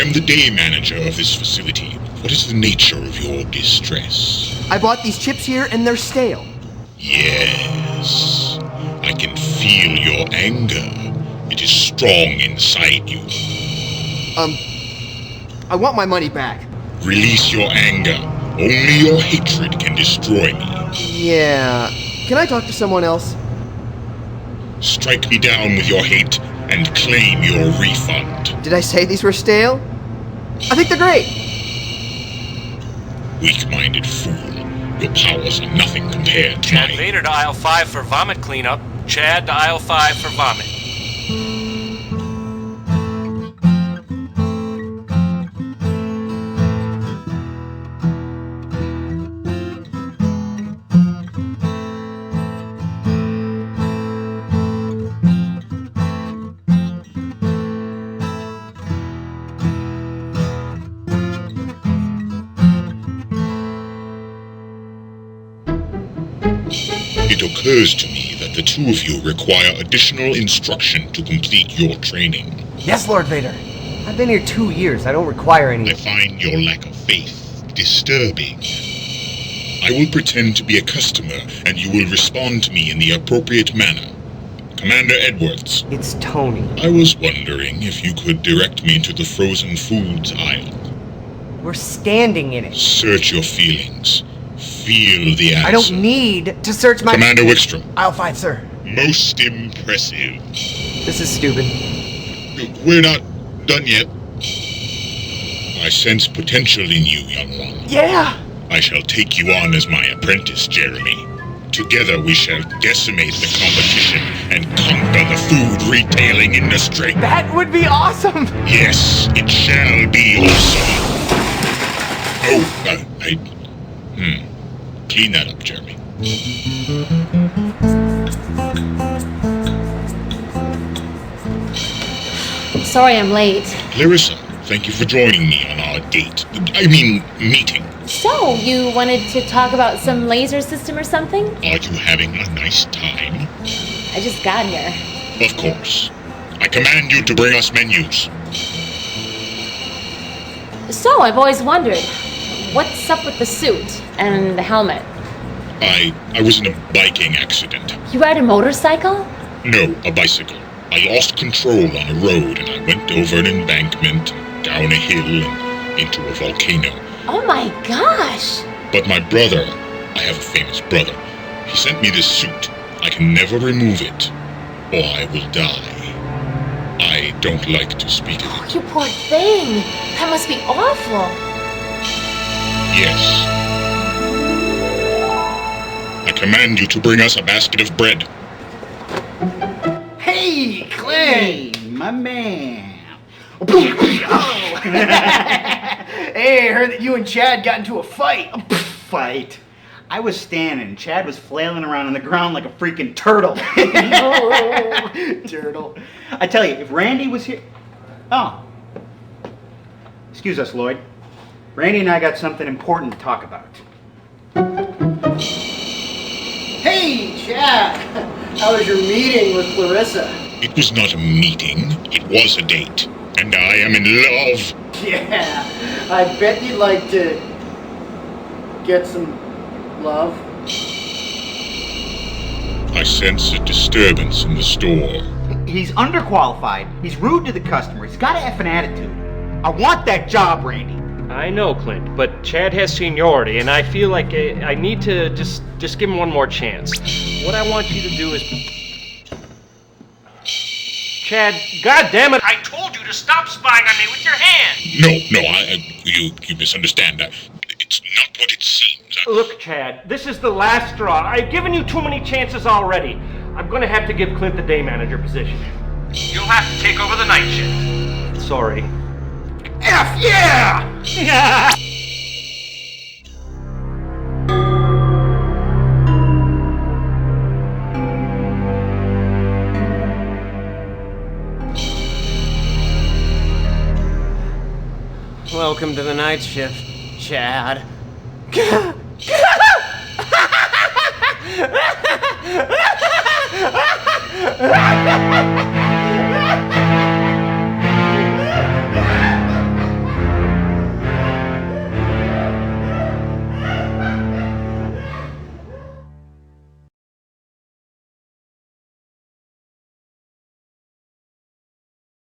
am the day manager of this facility. What is the nature of your distress? I bought these chips here and they're stale. Yes, I can feel your anger. It is strong inside you. I want my money back. Release your anger. Only your hatred can destroy me. Yeah. Can I talk to someone else? Strike me down with your hate and claim your refund. Did I say these were stale? I think they're great. Weak-minded fool. Your powers are nothing compared to Chad mine. Vader to aisle 5 for vomit cleanup. Chad to aisle 5 for vomit. It occurs to me that the two of you require additional instruction to complete your training. Yes, Lord Vader. I've been here 2 years. I don't require any... I find your lack of faith disturbing. I will pretend to be a customer, and you will respond to me in the appropriate manner. Commander Edwards. It's Tony. I was wondering if you could direct me to the frozen foods aisle. We're standing in it. Search your feelings. Feel the answer. I don't need to search my... Commander Wickstrom. Aisle 5, sir. Most impressive. This is stupid. We're not done yet. I sense potential in you, young one. Yeah! I shall take you on as my apprentice, Jeremy. Together we shall decimate the competition and conquer the food retailing industry. That would be awesome! Yes, it shall be awesome. Clean that up, Jeremy. Sorry I'm late. Clarissa, thank you for joining me on our date. Meeting. So, you wanted to talk about some laser system or something? Are you having a nice time? I just got here. Of course. I command you to bring us menus. So, I've always wondered, what's up with the suit and the helmet? I was in a biking accident. You ride a motorcycle? No, a bicycle. I lost control on a road and I went over an embankment, down a hill, and into a volcano. Oh my gosh! But my brother, I have a famous brother, he sent me this suit. I can never remove it, or I will die. I don't like to speak of it. You poor thing! That must be awful! Yes. I command you to bring us a basket of bread. Hey, Clay, my man. Hey, I heard that you and Chad got into a fight. Fight. I was standing. Chad was flailing around on the ground like a freaking turtle. Turtle. I tell you, if Randy was here... Oh. Excuse us, Lloyd. Randy and I got something important to talk about. Hey, Chad. How was your meeting with Clarissa? It was not a meeting, it was a date. And I am in love. Yeah, I bet you'd like to get some love. I sense a disturbance in the store. He's underqualified. He's rude to the customer. He's got an effing attitude. I want that job, Randy. I know, Clint, but Chad has seniority, and I feel like I need to just give him one more chance. What I want you to do is... Chad, goddammit, I told you to stop spying on me with your hand! No, you misunderstand. It's not what it seems. Look, Chad, this is the last straw. I've given you too many chances already. I'm gonna have to give Clint the day manager position. You'll have to take over the night shift. Sorry. F yeah! Yeah! Welcome to the night shift, Chad.